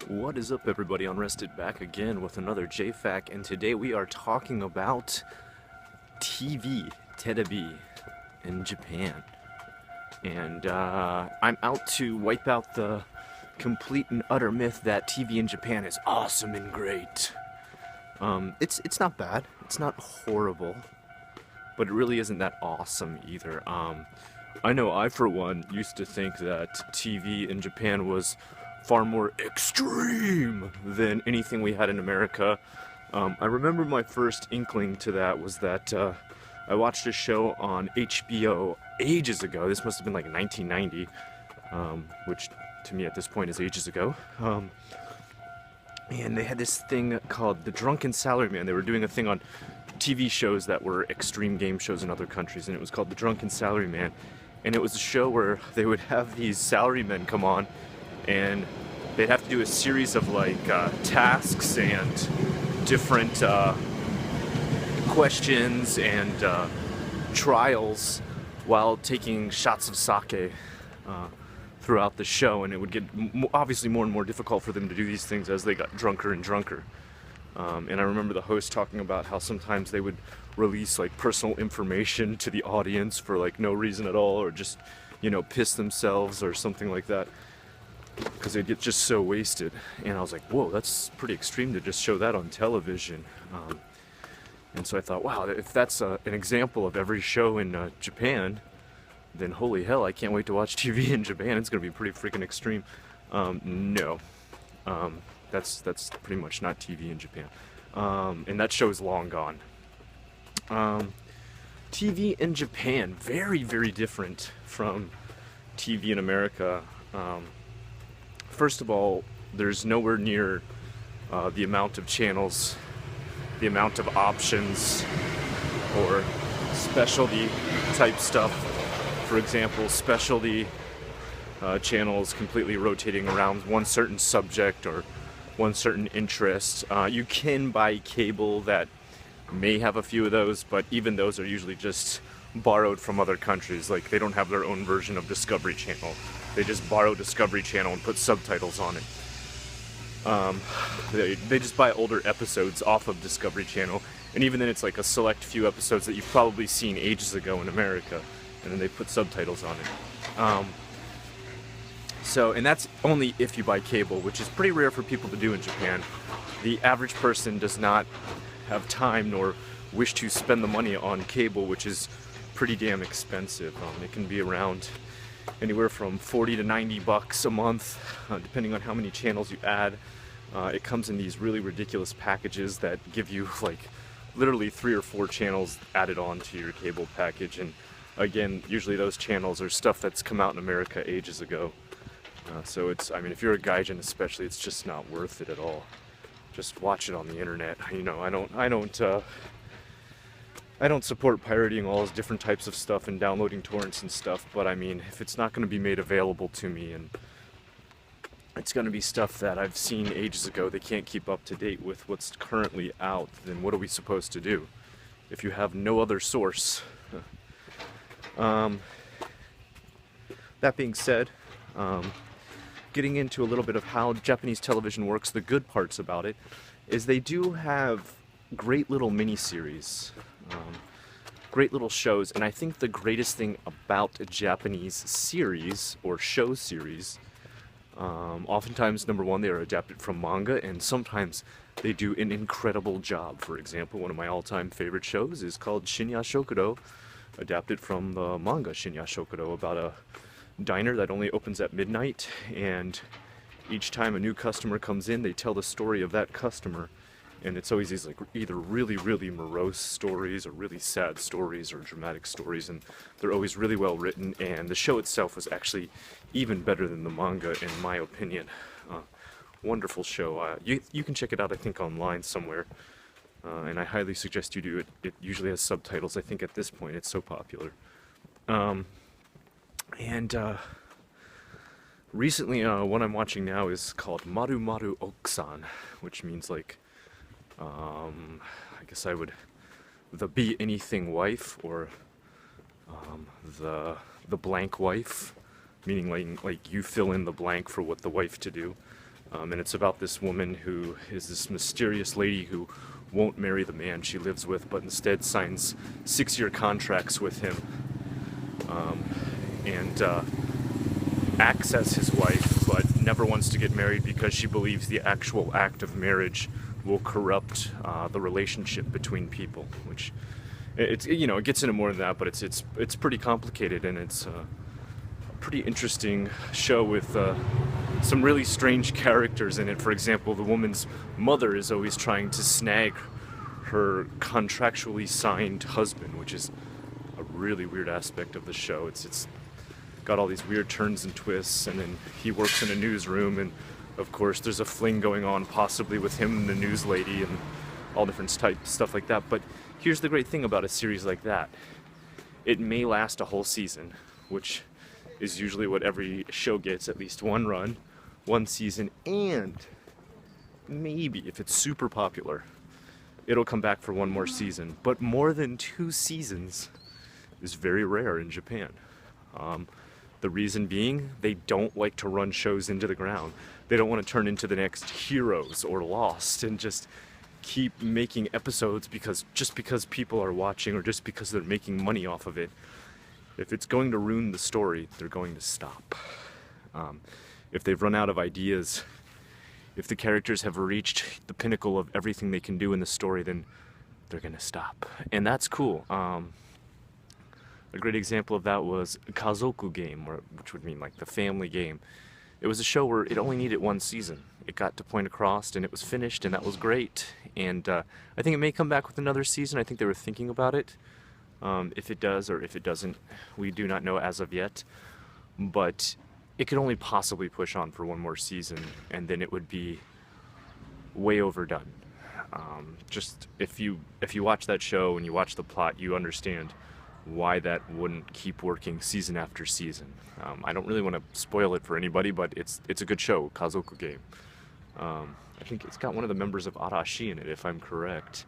What is up, everybody? Unrested back again with another JFAQ, and today we are talking about TV, terebi, in Japan. And I'm out to wipe out the complete and utter myth that TV in Japan is awesome and great. It's not bad. It's not horrible, but it really isn't that awesome either. I know I, for one, used to think that TV in Japan was far more extreme than anything we had in America. I remember my first inkling to that was that I watched a show on HBO ages ago. This must have been like 1990, which to me at this point is ages ago. And they had this thing called the Drunken Salaryman. They were doing a thing on TV shows that were extreme game shows in other countries, and it was called the Drunken Salaryman. And it was a show where they would have these salarymen come on, and they'd have to do a series of tasks and different questions and trials while taking shots of sake throughout the show, and it would get obviously more and more difficult for them to do these things as they got drunker and drunker. And I remember the host talking about how sometimes they would release personal information to the audience for no reason at all, or just piss themselves or something like that, because they'd get just so wasted. And I was like, whoa, that's pretty extreme to just show that on television. And so I thought, wow, if that's an example of every show in Japan, then holy hell, I can't wait to watch TV in Japan. It's going to be pretty freaking extreme. No. That's pretty much not TV in Japan. And that show is long gone. TV in Japan, very, very different from TV in America. First of all, there's nowhere near the amount of channels, the amount of options, or specialty type stuff. For example, specialty channels completely rotating around one certain subject or one certain interest. You can buy cable that may have a few of those, but even those are usually just borrowed from other countries. They don't have their own version of Discovery Channel. They just borrow Discovery Channel and put subtitles on it. They just buy older episodes off of Discovery Channel, and even then it's a select few episodes that you've probably seen ages ago in America, and then they put subtitles on it. And that's only if you buy cable, which is pretty rare for people to do in Japan. The average person does not have time nor wish to spend the money on cable, which is pretty damn expensive. It can be around anywhere from 40 to 90 bucks a month, depending on how many channels you add. It comes in these really ridiculous packages that give you literally 3 or 4 channels added on to your cable package. And again, usually those channels are stuff that's come out in America ages ago. So if you're a gaijin especially, it's just not worth it at all. Just watch it on the internet. I don't support pirating all those different types of stuff and downloading torrents and stuff, but if it's not going to be made available to me and it's going to be stuff that I've seen ages ago, they can't keep up to date with what's currently out, then what are we supposed to do if you have no other source? That being said, getting into a little bit of how Japanese television works, the good parts about it is they do have great little miniseries, great little shows, and I think the greatest thing about a Japanese series or show series, oftentimes, number one, they are adapted from manga, and sometimes they do an incredible job. For example, one of my all-time favorite shows is called Shinya Shokudo, adapted from the manga Shinya Shokudo, about a diner that only opens at midnight, and each time a new customer comes in, they tell the story of that customer, and it's always these either really, really morose stories or really sad stories or dramatic stories, and they're always really well written, and the show itself was actually even better than the manga, in my opinion. Wonderful show. You can check it out, I think, online somewhere, and I highly suggest you do it. It usually has subtitles. I think at this point it's so popular. Recently, what I'm watching now is called Maru Maru Okusan, which means I guess the Be Anything Wife, or the blank wife, meaning like you fill in the blank for what the wife to do. And it's about this woman who is this mysterious lady who won't marry the man she lives with, but instead signs 6-year contracts with him, and acts as his wife, but never wants to get married because she believes the actual act of marriage will corrupt the relationship between people. Which it gets into more than that, but it's pretty complicated, and it's a pretty interesting show with some really strange characters in it. For example, the woman's mother is always trying to snag her contractually signed husband, which is a really weird aspect of the show. It's got all these weird turns and twists, and then he works in a newsroom, and of course there's a fling going on possibly with him and the news lady and all different stuff like that. But here's the great thing about a series like that. It may last a whole season, which is usually what every show gets, at least one run, one season, and maybe, if it's super popular, it'll come back for one more season. But more than 2 seasons is very rare in Japan. The reason being, they don't like to run shows into the ground. They don't want to turn into the next Heroes or Lost and just keep making episodes because people are watching, or just because they're making money off of it. If it's going to ruin the story, they're going to stop. If they've run out of ideas, if the characters have reached the pinnacle of everything they can do in the story, then they're gonna stop. And that's cool. A great example of that was Kazoku Game, which would mean like the family game. It was a show where it only needed 1 season. It got to point across and it was finished, and that was great. And I think it may come back with another season. I think they were thinking about it. If it does or if it doesn't, we do not know as of yet. But it could only possibly push on for 1 more season, and then it would be way overdone. Just if you watch that show and you watch the plot, you understand why that wouldn't keep working season after season. I don't really want to spoil it for anybody, but it's a good show, Kazoku Game. I think it's got one of the members of Arashi in it, if I'm correct.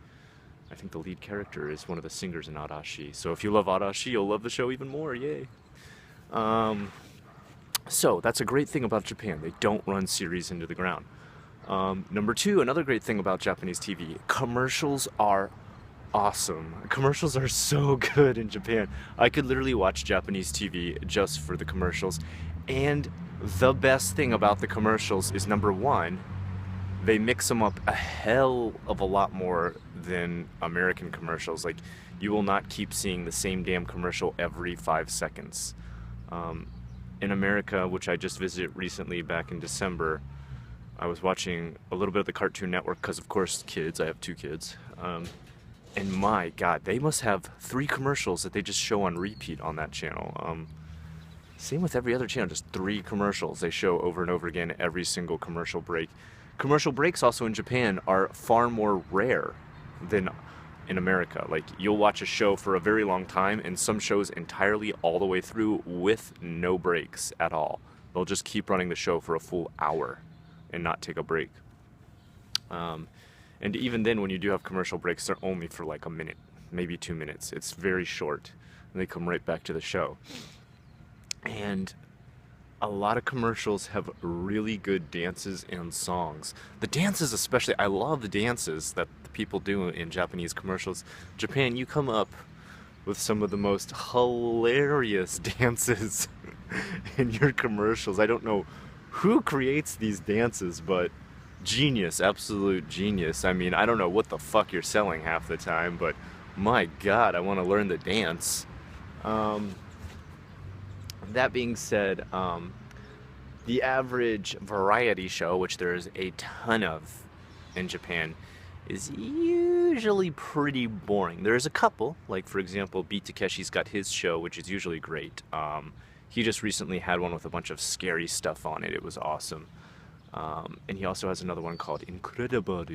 I think the lead character is one of the singers in Arashi. So if you love Arashi, you'll love the show even more. Yay! So that's a great thing about Japan. They don't run series into the ground. Number 2, another great thing about Japanese TV, commercials are awesome. Commercials are so good in Japan. I could literally watch Japanese TV just for the commercials. And the best thing about the commercials is, number 1, they mix them up a hell of a lot more than American commercials. Like, you will not keep seeing the same damn commercial every 5 seconds. In America, which I just visited recently back in December, I was watching a little bit of the Cartoon Network because, of course, kids. I have 2 kids. And my God, they must have 3 commercials that they just show on repeat on that channel. Same with every other channel, just 3 commercials they show over and over again every single commercial break. Commercial breaks also in Japan are far more rare than in America. Like, you'll watch a show for a very long time, and some shows entirely all the way through with no breaks at all. They'll just keep running the show for a full hour and not take a break. And even then, when you do have commercial breaks, they're only for like a minute, maybe 2 minutes. It's very short, and they come right back to the show. And a lot of commercials have really good dances and songs. The dances especially, I love the dances that the people do in Japanese commercials. Japan, you come up with some of the most hilarious dances in your commercials. I don't know who creates these dances, but genius, absolute genius. I mean, I don't know what the fuck you're selling half the time, but my God, I want to learn the dance. That being said, the average variety show, which there's a ton of in Japan, is usually pretty boring. There's a couple, like for example, Beat Takeshi's got his show, which is usually great. He just recently had one with a bunch of scary stuff on it. It was awesome. And he also has another one called Incredible,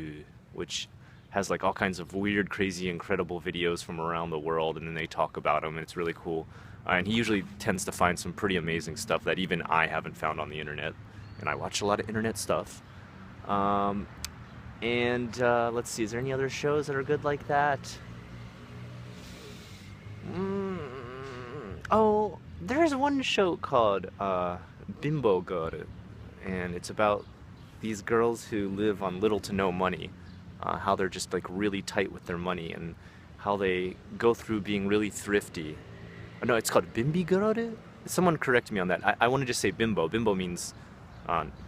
which has like all kinds of weird, crazy, incredible videos from around the world, and then they talk about them, and it's really cool. And he usually tends to find some pretty amazing stuff that even I haven't found on the internet. And I watch a lot of internet stuff. Let's see, is there any other shows that are good like that? Oh, there's one show called Bimbo Girl, and it's about these girls who live on little to no money, how they're just like really tight with their money, and how they go through being really thrifty. Oh, no, it's called bimbigurore? Someone correct me on that. I want to just say bimbo. Bimbo means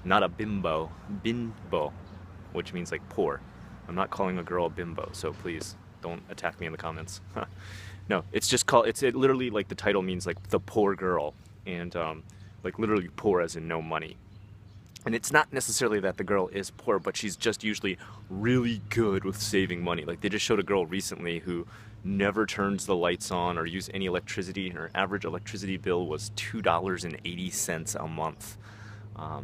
not a bimbo, binbo, which means like poor. I'm not calling a girl a bimbo, so please don't attack me in the comments. No, it's just called, it literally, like, the title means like the poor girl, and like literally poor as in no money. And it's not necessarily that the girl is poor, but she's just usually really good with saving money. Like, they just showed a girl recently who never turns the lights on or use any electricity, and her average electricity bill was $2.80 a month.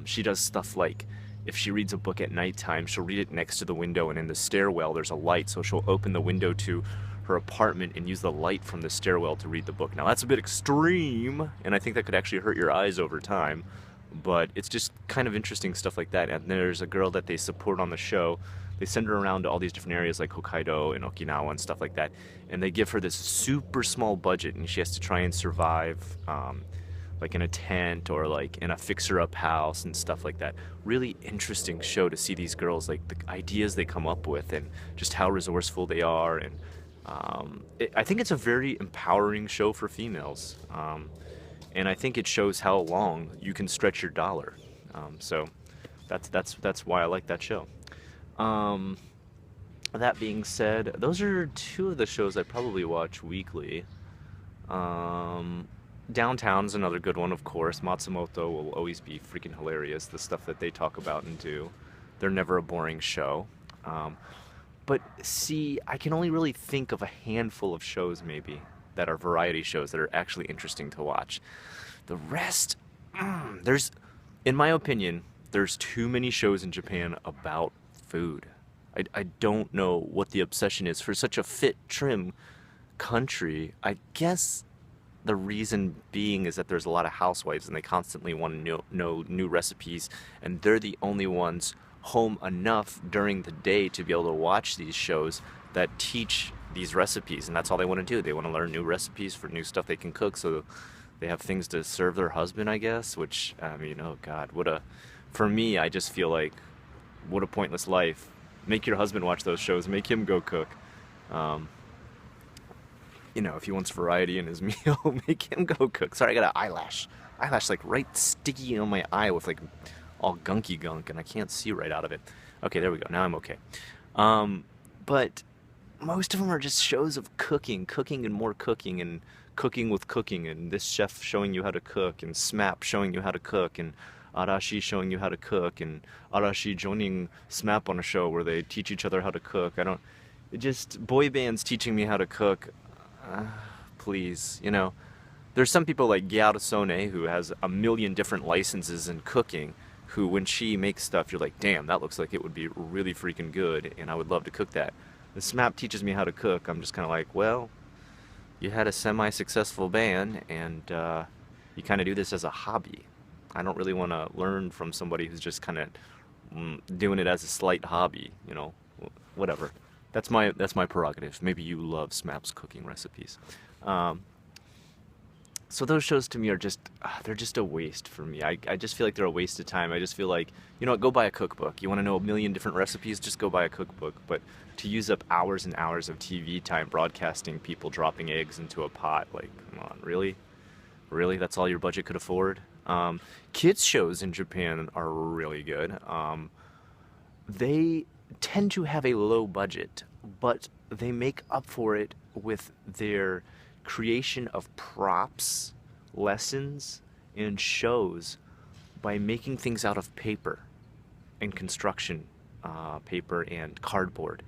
She does stuff like, if she reads a book at nighttime, she'll read it next to the window, and in the stairwell there's a light, so she'll open the window to her apartment and use the light from the stairwell to read the book. Now that's a bit extreme, and I think that could actually hurt your eyes over time, but it's just kind of interesting stuff like that. And there's a girl that they support on the show. They send her around to all these different areas like Hokkaido and Okinawa and stuff like that, and they give her this super small budget, and she has to try and survive like in a tent or like in a fixer-up house and stuff like that. Really interesting show to see these girls, like the ideas they come up with and just how resourceful they are. And I think it's a very empowering show for females, and I think it shows how long you can stretch your dollar. So that's why I like that show. That being said, those are two of the shows I probably watch weekly. Downtown's another good one, of course. Matsumoto will always be freaking hilarious, the stuff that they talk about and do. They're never a boring show. But see, I can only really think of a handful of shows maybe that are variety shows that are actually interesting to watch. The rest, in my opinion, there's too many shows in Japan about food. I don't know what the obsession is for such a fit, trim country. I guess the reason being is that there's a lot of housewives and they constantly want to know new recipes, and they're the only ones home enough during the day to be able to watch these shows that teach these recipes, and that's all they want to do. They want to learn new recipes for new stuff they can cook, so they have things to serve their husband, I guess, which, I mean, oh god, for me, I just feel like, what a pointless life. Make your husband watch those shows, make him go cook. You know, if he wants variety in his meal, make him go cook. Sorry, I got an eyelash like right sticky on my eye with like all gunky gunk, and I can't see right out of it. Okay, there we go. Now I'm okay. But most of them are just shows of cooking and more cooking, and cooking with cooking, and this chef showing you how to cook, and SMAP showing you how to cook, and Arashi showing you how to cook, and Arashi joining SMAP on a show where they teach each other how to cook. Just boy bands teaching me how to cook. Please, you know. There's some people like Gyarusone who has a million different licenses in cooking, who when she makes stuff, you're like, damn, that looks like it would be really freaking good, and I would love to cook that. The SMAP teaches me how to cook. I'm just kind of like, well, you had a semi-successful band, and you kind of do this as a hobby. I don't really want to learn from somebody who's just kind of doing it as a slight hobby, you know, whatever. That's my prerogative. Maybe you love SMAP's cooking recipes. So those shows to me are just, they're just a waste for me. I just feel like they're a waste of time. I just feel like, you know what, go buy a cookbook. You want to know a million different recipes, just go buy a cookbook. But to use up hours and hours of TV time broadcasting people dropping eggs into a pot, like, come on, really? Really? That's all your budget could afford? Kids shows in Japan are really good. They tend to have a low budget, but they make up for it with their creation of props, lessons, and shows by making things out of paper and construction paper and cardboard.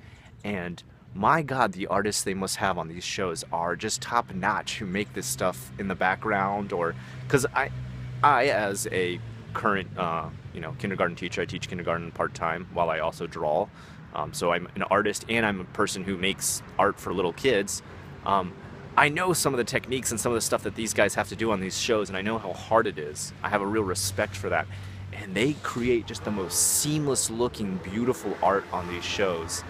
And my god, the artists they must have on these shows are just top notch, who make this stuff in the background. Or because I as a current kindergarten teacher, I teach kindergarten part-time while I also draw, so I'm an artist and I'm a person who makes art for little kids. I know some of the techniques and some of the stuff that these guys have to do on these shows, and I know how hard it is. I have a real respect for that, and they create just the most seamless looking, beautiful art on these shows.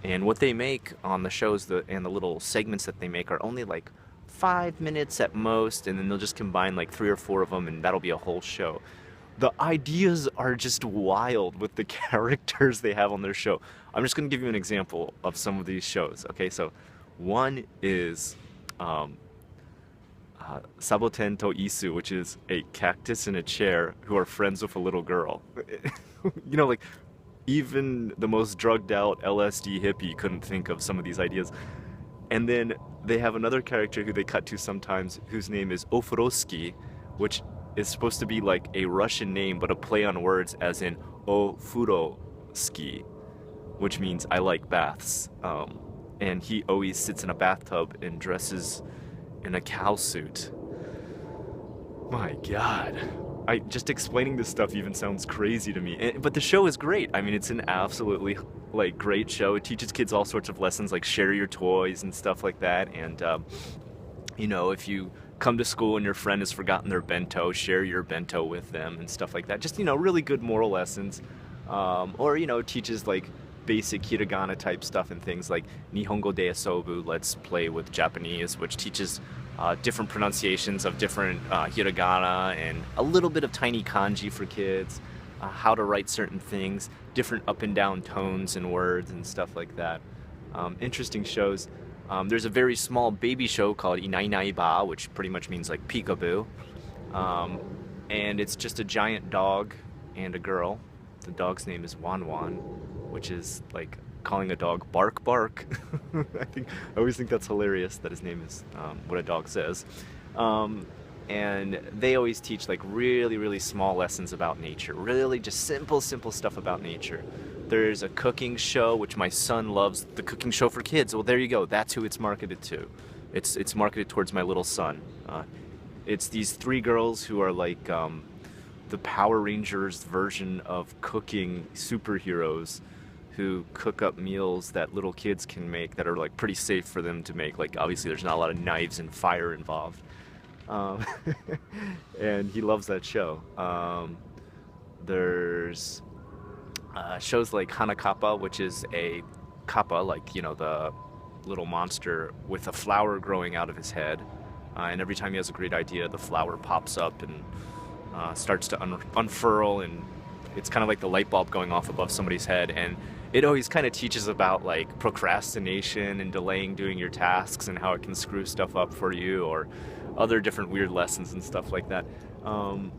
And what they make on the shows, and the little segments that they make, are only like 5 minutes at most, and then they'll just combine like 3 or 4 of them, and that'll be a whole show. the ideas are just wild with the characters they have on their show. I'm just going to give you an example of some of these shows. Okay, so one is Saboten to Isu, which is a cactus in a chair who are friends with a little girl. You know, like, even the most drugged out LSD hippie couldn't think of some of these ideas. And then they have another character who they cut to sometimes, whose name is Ofurosky, which is supposed to be like a Russian name, but a play on words, as in Ofurosky, which means I like baths. And he always sits in a bathtub and dresses in a cow suit. My God. Just explaining this stuff even sounds crazy to me. But the show is great. I mean, it's an absolutely like great show. It teaches kids all sorts of lessons, like share your toys and stuff like that. And you know, if you come to school and your friend has forgotten their bento, share your bento with them and stuff like that. Just, you know, really good moral lessons. Or, you know, teaches like basic hiragana type stuff and things like Nihongo de Asobu, let's play with Japanese, which teaches different pronunciations of different hiragana and a little bit of tiny kanji for kids, how to write certain things, different up and down tones in words and stuff like that. Interesting shows. There's a very small baby show called Inai Ba, which pretty much means like peekaboo. And it's just a giant dog and a girl. The dog's name is Wan Wan, which is like calling a dog bark bark. I always think that's hilarious that his name is what a dog says. And they always teach like really small lessons about nature, really just simple stuff about nature. There's a cooking show, which my son loves, the cooking show for kids. Well, there you go, that's who it's marketed to. It's marketed towards my little son. It's these three girls who are like the Power Rangers version of cooking superheroes, who cook up meals that little kids can make that are like pretty safe for them to make. Like, obviously there's not a lot of knives and fire involved. And he loves that show. There's shows like Hanakappa, which is a kappa, like, you know, the little monster with a flower growing out of his head. And every time he has a great idea, the flower pops up and starts to unfurl, and it's kind of like the light bulb going off above somebody's head. And it always kind of teaches about like procrastination and delaying doing your tasks and how it can screw stuff up for you, or other different weird lessons and stuff like that.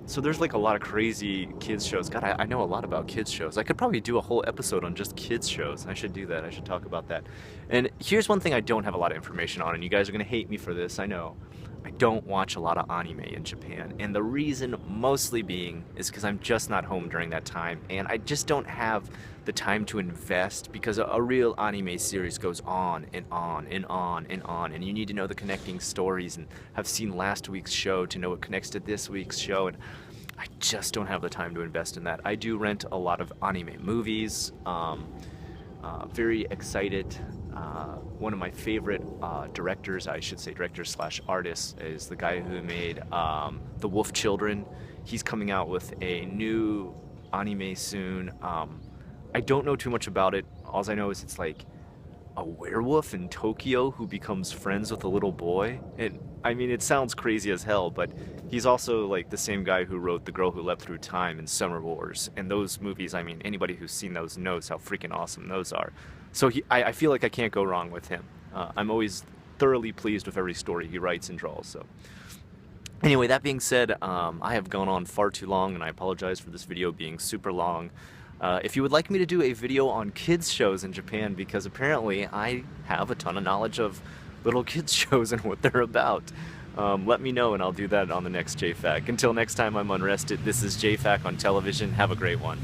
So there's like a lot of crazy kids shows. God, I know a lot about kids shows. I could probably do a whole episode on just kids shows. I should do that. I should talk about that. And here's one thing I don't have a lot of information on, and you guys are going to hate me for this, I know. I don't watch a lot of anime in Japan, and the reason mostly being is because I'm just not home during that time, and I just don't have the time to invest, because a real anime series goes on and on and on and on, and you need to know the connecting stories and have seen last week's show to know what connects to this week's show, and I just don't have the time to invest in that. I do rent a lot of anime movies. Very excited. One of my favorite directors, I should say directors / artists, is the guy who made The Wolf Children. He's coming out with a new anime soon. I don't know too much about it. All I know is it's like a werewolf in Tokyo who becomes friends with a little boy. And I mean, it sounds crazy as hell, but he's also like the same guy who wrote The Girl Who Leapt Through Time and Summer Wars. And those movies, I mean, anybody who's seen those knows how freaking awesome those are. So I feel like I can't go wrong with him. I'm always thoroughly pleased with every story he writes and draws. So anyway, that being said, I have gone on far too long, and I apologize for this video being super long. If you would like me to do a video on kids shows in Japan, because apparently I have a ton of knowledge of little kids shows and what they're about, let me know and I'll do that on the next JFAQ. Until next time, I'm Unrested. This is JFAQ on television. Have a great one.